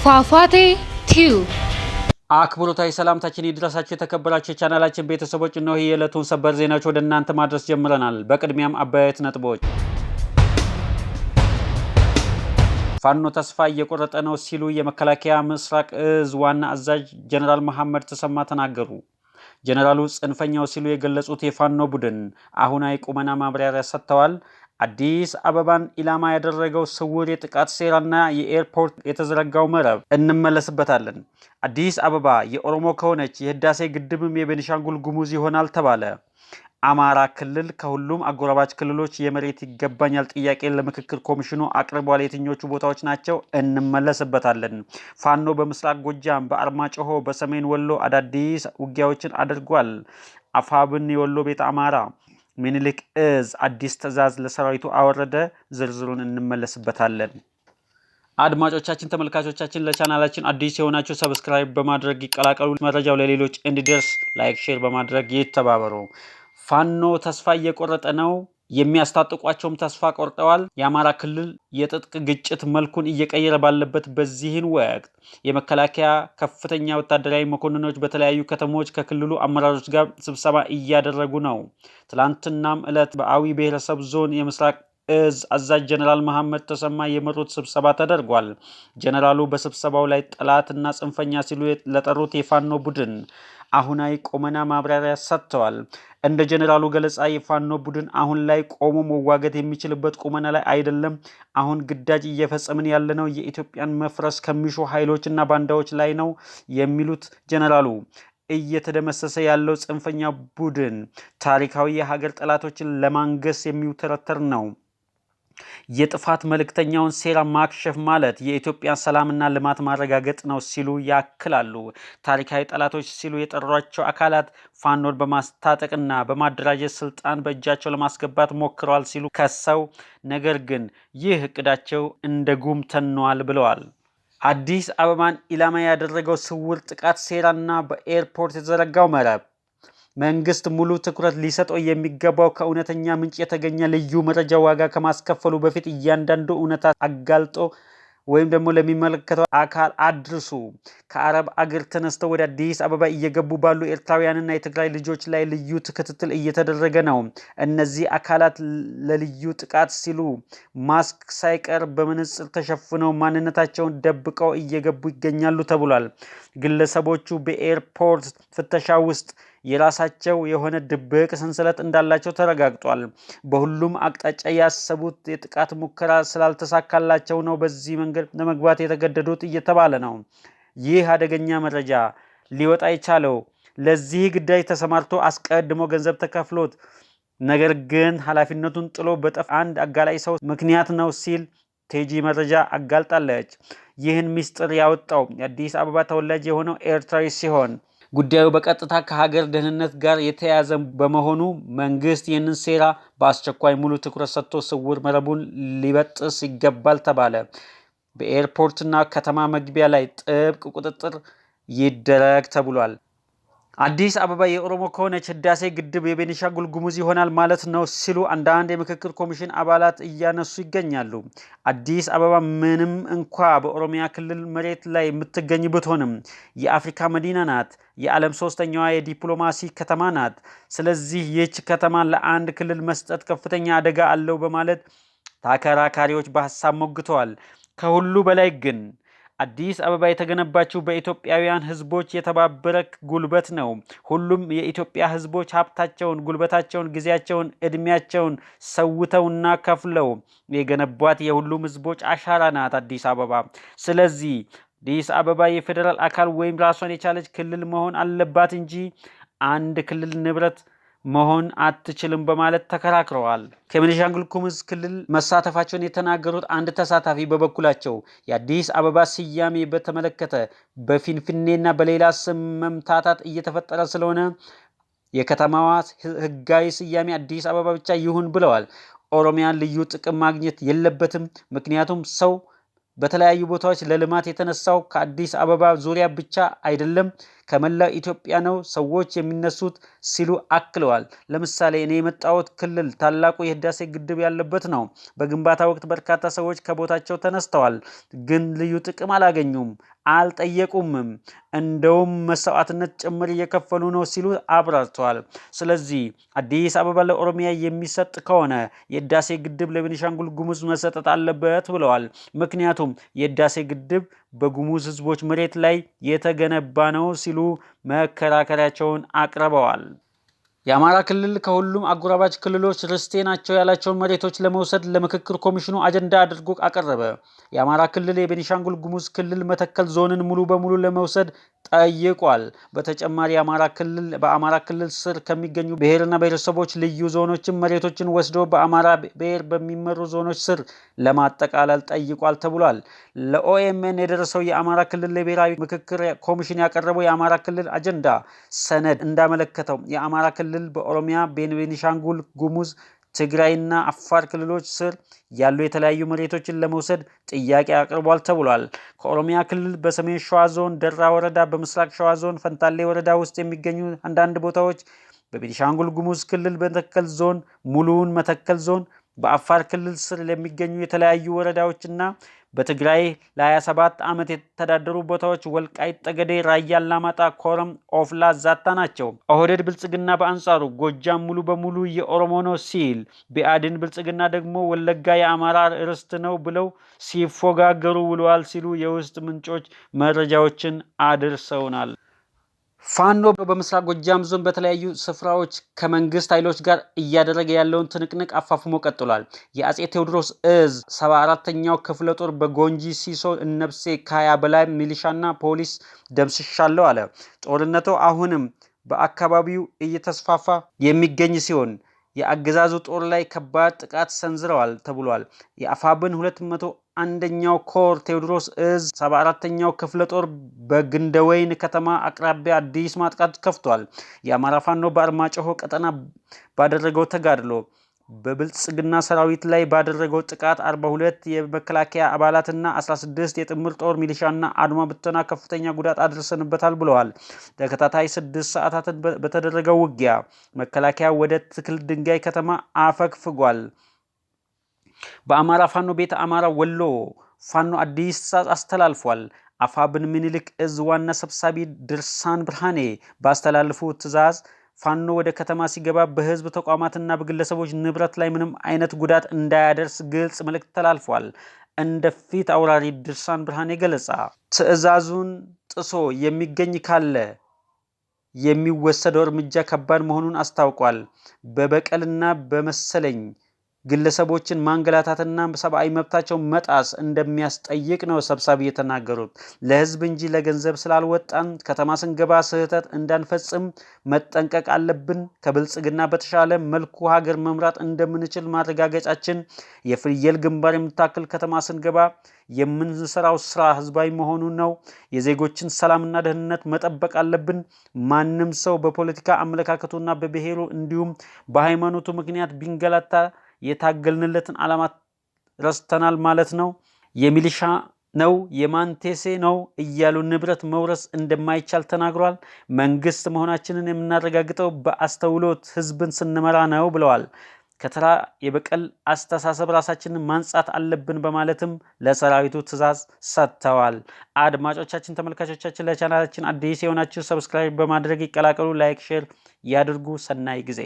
ፏፏቴ ቲዩብ አክብሮታዊ ሰላምታችን ይድረሳችሁ የተከበራችሁ ቻናላችን ቤተሰቦች ነው። የዕለቱን ሰበር ዜናዎች ወደ እናንተ ማድረስ ጀምረናል። በቅድሚያም አበይት ነጥቦች። ፋኖ ተስፋ እየቆረጠ ነው ሲሉ የመከላከያ ምስራቅ እዝ ዋና አዛዥ ጀነራል መሐመድ ተሰማ ተናገሩ። ጀነራሉ ጽንፈኛው ሲሉ የገለጹት የፋኖ ቡድን አሁናዊ ቁመና ማብራሪያ ሰጥተዋል። አዲስ አበባን ኢላማ ያደረገው ስውር የጥቃት ሴራና የኤርፖርት የተዘረጋው መረብ እንመለስበታለን። አዲስ አበባ የኦሮሞ ከሆነች የህዳሴ ግድብም የቤኒሻንጉል ጉሙዝ ይሆናል ተባለ። አማራ ክልል ከሁሉም አጎራባች ክልሎች የመሬት ይገባኛል ጥያቄ ለምክክር ኮሚሽኑ አቅርቧል። የትኞቹ ቦታዎች ናቸው? እንመለስበታለን። ፋኖ በምስራቅ ጎጃም፣ በአርማጭሆ፣ በሰሜን ወሎ አዳዲስ ውጊያዎችን አድርጓል። አፋብን የወሎ ቤተ አማራ ሚኒሊክ እዝ አዲስ ትዕዛዝ ለሰራዊቱ አወረደ። ዝርዝሩን እንመለስበታለን። አድማጮቻችን፣ ተመልካቾቻችን ለቻናላችን አዲስ የሆናችሁ ሰብስክራይብ በማድረግ ይቀላቀሉ። መረጃው ለሌሎች እንዲደርስ ላይክ፣ ሼር በማድረግ ይተባበሩ። ፋኖ ተስፋ እየቆረጠ ነው። የሚያስታጥቋቸውም ተስፋ ቆርጠዋል። የአማራ ክልል የትጥቅ ግጭት መልኩን እየቀየረ ባለበት በዚህን ወቅት የመከላከያ ከፍተኛ ወታደራዊ መኮንኖች በተለያዩ ከተሞች ከክልሉ አመራሮች ጋር ስብሰባ እያደረጉ ነው። ትላንትናም ዕለት በአዊ ብሔረሰብ ዞን የምስራቅ እዝ አዛዥ ጀነራል መሐመድ ተሰማ የመሩት ስብሰባ ተደርጓል። ጀነራሉ በስብሰባው ላይ ጠላትና ጽንፈኛ ሲሉ ለጠሩት የፋኖ ቡድን አሁናዊ ቁመና ማብራሪያ ሰጥተዋል። እንደ ጀነራሉ ገለጻ የፋኖ ቡድን አሁን ላይ ቆሞ መዋገት የሚችልበት ቁመና ላይ አይደለም። አሁን ግዳጅ እየፈጸምን ያለነው የኢትዮጵያን መፍረስ ከሚሹ ኃይሎችና ባንዳዎች ላይ ነው የሚሉት ጀነራሉ እየተደመሰሰ ያለው ጽንፈኛ ቡድን ታሪካዊ የሀገር ጠላቶችን ለማንገስ የሚውተረተር ነው። የጥፋት መልእክተኛውን ሴራ ማክሸፍ ማለት የኢትዮጵያን ሰላምና ልማት ማረጋገጥ ነው ሲሉ ያክላሉ። ታሪካዊ ጠላቶች ሲሉ የጠሯቸው አካላት ፋኖን በማስታጠቅና በማደራጀት ስልጣን በእጃቸው ለማስገባት ሞክረዋል ሲሉ ከሰው፣ ነገር ግን ይህ እቅዳቸው እንደ ጉም ተኗል ብለዋል። አዲስ አበባን ኢላማ ያደረገው ስውር ጥቃት ሴራና በኤርፖርት የተዘረጋው መረብ መንግስት ሙሉ ትኩረት ሊሰጠው የሚገባው ከእውነተኛ ምንጭ የተገኘ ልዩ መረጃ ዋጋ ከማስከፈሉ በፊት እያንዳንዱ እውነታ አጋልጦ ወይም ደግሞ ለሚመለከተው አካል አድርሱ። ከአረብ አገር ተነስተው ወደ አዲስ አበባ እየገቡ ባሉ ኤርትራውያንና የትግራይ ልጆች ላይ ልዩ ክትትል እየተደረገ ነው። እነዚህ አካላት ለልዩ ጥቃት ሲሉ ማስክ ሳይቀር በመነጽር ተሸፍነው ማንነታቸውን ደብቀው እየገቡ ይገኛሉ ተብሏል። ግለሰቦቹ በኤርፖርት ፍተሻ ውስጥ የራሳቸው የሆነ ድብቅ ሰንሰለት እንዳላቸው ተረጋግጧል። በሁሉም አቅጣጫ ያሰቡት የጥቃት ሙከራ ስላልተሳካላቸው ነው በዚህ መንገድ ለመግባት የተገደዱት እየተባለ ነው። ይህ አደገኛ መረጃ ሊወጣ የቻለው ለዚህ ግዳጅ ተሰማርቶ አስቀድሞ ገንዘብ ተከፍሎት ነገር ግን ኃላፊነቱን ጥሎ በጠፍ አንድ አጋላይ ሰው ምክንያት ነው ሲል ቴጂ መረጃ አጋልጣለች። ይህን ሚስጥር ያወጣው የአዲስ አበባ ተወላጅ የሆነው ኤርትራዊ ሲሆን ጉዳዩ በቀጥታ ከሀገር ደህንነት ጋር የተያያዘ በመሆኑ መንግስት ይህንን ሴራ በአስቸኳይ ሙሉ ትኩረት ሰጥቶ ስውር መረቡን ሊበጥስ ይገባል ተባለ። በኤርፖርትና ከተማ መግቢያ ላይ ጥብቅ ቁጥጥር ይደረግ ተብሏል። አዲስ አበባ የኦሮሞ ከሆነች ህዳሴ ግድብ የቤኒሻንጉል ጉሙዝ ይሆናል ማለት ነው ሲሉ አንዳንድ የምክክር ኮሚሽን አባላት እያነሱ ይገኛሉ። አዲስ አበባ ምንም እንኳ በኦሮሚያ ክልል መሬት ላይ የምትገኝ ብትሆንም የአፍሪካ መዲና ናት። የዓለም ሶስተኛዋ የዲፕሎማሲ ከተማ ናት። ስለዚህ ይህች ከተማ ለአንድ ክልል መስጠት ከፍተኛ አደጋ አለው በማለት ተከራካሪዎች በሀሳብ ሞግተዋል። ከሁሉ በላይ ግን አዲስ አበባ የተገነባችው በኢትዮጵያውያን ህዝቦች የተባበረ ጉልበት ነው። ሁሉም የኢትዮጵያ ህዝቦች ሀብታቸውን፣ ጉልበታቸውን፣ ጊዜያቸውን፣ እድሜያቸውን ሰውተውና ከፍለው የገነቧት የሁሉም ህዝቦች አሻራ ናት አዲስ አበባ። ስለዚህ አዲስ አበባ የፌዴራል አካል ወይም ራሷን የቻለች ክልል መሆን አለባት እንጂ አንድ ክልል ንብረት መሆን አትችልም በማለት ተከራክረዋል። ከቤኒሻንጉል ጉሙዝ ክልል መሳተፋቸውን የተናገሩት አንድ ተሳታፊ በበኩላቸው የአዲስ አበባ ስያሜ በተመለከተ በፊንፊኔና በሌላ ስም መምታታት እየተፈጠረ ስለሆነ የከተማዋ ህጋዊ ስያሜ አዲስ አበባ ብቻ ይሁን ብለዋል። ኦሮሚያን ልዩ ጥቅም ማግኘት የለበትም። ምክንያቱም ሰው በተለያዩ ቦታዎች ለልማት የተነሳው ከአዲስ አበባ ዙሪያ ብቻ አይደለም፣ ከመላው ኢትዮጵያ ነው ሰዎች የሚነሱት ሲሉ አክለዋል። ለምሳሌ እኔ የመጣሁት ክልል ታላቁ የህዳሴ ግድብ ያለበት ነው። በግንባታ ወቅት በርካታ ሰዎች ከቦታቸው ተነስተዋል፣ ግን ልዩ ጥቅም አላገኙም፣ አልጠየቁምም። እንደውም መስዋዕትነት ጭምር እየከፈሉ ነው ሲሉ አብራርተዋል። ስለዚህ አዲስ አበባ ለኦሮሚያ የሚሰጥ ከሆነ የህዳሴ ግድብ ለቤኒሻንጉል ጉሙዝ መሰጠት አለበት ብለዋል። ምክንያቱም የህዳሴ ግድብ በጉሙዝ ህዝቦች መሬት ላይ የተገነባ ነው ሲሉ መከራከሪያቸውን አቅርበዋል። የአማራ ክልል ከሁሉም አጎራባች ክልሎች ርስቴ ናቸው ያላቸውን መሬቶች ለመውሰድ ለምክክር ኮሚሽኑ አጀንዳ አድርጎ አቀረበ። የአማራ ክልል የቤኒሻንጉል ጉሙዝ ክልል መተከል ዞንን ሙሉ በሙሉ ለመውሰድ ጠይቋል። በተጨማሪ በአማራ ክልል ስር ከሚገኙ ብሔርና ብሔረሰቦች ልዩ ዞኖችን መሬቶችን ወስዶ በአማራ ብሔር በሚመሩ ዞኖች ስር ለማጠቃለል ጠይቋል ተብሏል። ለኦኤምኤን የደረሰው የአማራ ክልል ብሔራዊ ምክክር ኮሚሽን ያቀረበው የአማራ ክልል አጀንዳ ሰነድ እንዳመለከተው የአማራ ክልል በኦሮሚያ፣ ቤኒሻንጉል ጉሙዝ፣ ትግራይና አፋር ክልሎች ስር ያሉ የተለያዩ መሬቶችን ለመውሰድ ጥያቄ አቅርቧል ተብሏል። ከኦሮሚያ ክልል በሰሜን ሸዋ ዞን ደራ ወረዳ፣ በምስራቅ ሸዋ ዞን ፈንታሌ ወረዳ ውስጥ የሚገኙ አንዳንድ ቦታዎች፣ በቤኒሻንጉል ጉሙዝ ክልል መተከል ዞን ሙሉውን መተከል ዞን፣ በአፋር ክልል ስር ለሚገኙ የተለያዩ ወረዳዎችና በትግራይ ለ27 ዓመት የተዳደሩ ቦታዎች ወልቃይት ጠገዴ፣ ራያ አላማጣ፣ ኮረም፣ ኦፍላ፣ ዛታ ናቸው። ኦህዴድ ብልጽግና በአንጻሩ ጎጃም ሙሉ በሙሉ የኦሮሞ ነው ሲል፣ ብአዴን ብልጽግና ደግሞ ወለጋ የአማራ ርስት ነው ብለው ሲፎጋገሩ ውለዋል ሲሉ የውስጥ ምንጮች መረጃዎችን አድርሰውናል። ፋኖ በምስራቅ ጎጃም ዞን በተለያዩ ስፍራዎች ከመንግስት ኃይሎች ጋር እያደረገ ያለውን ትንቅንቅ አፋፍሞ ቀጥሏል። የአጼ ቴዎድሮስ እዝ 74ኛው ክፍለ ጦር በጎንጂ ሲሶ እነብሴ ከ20 በላይ ሚሊሻና ፖሊስ ደምስሻለሁ አለ። ጦርነቱ አሁንም በአካባቢው እየተስፋፋ የሚገኝ ሲሆን የአገዛዙ ጦር ላይ ከባድ ጥቃት ሰንዝረዋል ተብሏል። የአፋብን 201ኛው ኮር ቴዎድሮስ እዝ 74ኛው ክፍለ ጦር በግንደወይን ከተማ አቅራቢያ አዲስ ማጥቃት ከፍቷል። የአማራ ፋኖ በአርማጭሆ ቀጠና ባደረገው ተጋድሎ በብልጽግና ሰራዊት ላይ ባደረገው ጥቃት 42 የመከላከያ አባላትና 16 የጥምር ጦር ሚሊሻና አድማ ብተና ከፍተኛ ጉዳት አድርሰንበታል ብለዋል። ተከታታይ 6 ሰዓታትን በተደረገው ውጊያ መከላከያ ወደ ትክል ድንጋይ ከተማ አፈግፍጓል። በአማራ ፋኖ ቤተ አማራ ወሎ ፋኖ አዲስ ትዕዛዝ አስተላልፏል። አፋብን ምኒልክ እዝ ዋና ሰብሳቢ ድርሳን ብርሃኔ ባስተላልፉ ትዕዛዝ ፋኖ ወደ ከተማ ሲገባ በህዝብ ተቋማትና በግለሰቦች ንብረት ላይ ምንም አይነት ጉዳት እንዳያደርስ ግልጽ መልእክት ተላልፏል። እንደ ፊት አውራሪ ድርሳን ብርሃኔ ገለጻ ትዕዛዙን ጥሶ የሚገኝ ካለ የሚወሰደው እርምጃ ከባድ መሆኑን አስታውቋል። በበቀልና በመሰለኝ ግለሰቦችን ማንገላታትና ሰብአዊ መብታቸው መጣስ እንደሚያስጠይቅ ነው ሰብሳቢ የተናገሩት። ለህዝብ እንጂ ለገንዘብ ስላልወጣን ከተማ ስንገባ ስህተት እንዳንፈጽም መጠንቀቅ አለብን። ከብልጽግና በተሻለ መልኩ ሀገር መምራት እንደምንችል ማረጋገጫችን የፍየል ግንባር የምታክል ከተማ ስንገባ የምንሰራው ስራ ህዝባዊ መሆኑ ነው። የዜጎችን ሰላምና ደህንነት መጠበቅ አለብን። ማንም ሰው በፖለቲካ አመለካከቱና በብሔሩ እንዲሁም በሃይማኖቱ ምክንያት ቢንገላታ የታገልንለትን ዓላማ ረስተናል ማለት ነው። የሚሊሻ ነው የማንቴሴ ነው እያሉ ንብረት መውረስ እንደማይቻል ተናግሯል። መንግስት መሆናችንን የምናረጋግጠው በአስተውሎት ህዝብን ስንመራ ነው ብለዋል። ከተራ የበቀል አስተሳሰብ ራሳችንን ማንጻት አለብን በማለትም ለሰራዊቱ ትዕዛዝ ሰጥተዋል። አድማጮቻችን፣ ተመልካቾቻችን ለቻናላችን አዲስ የሆናችሁ ሰብስክራይብ በማድረግ ይቀላቀሉ። ላይክ፣ ሼር ያድርጉ። ሰናይ ጊዜ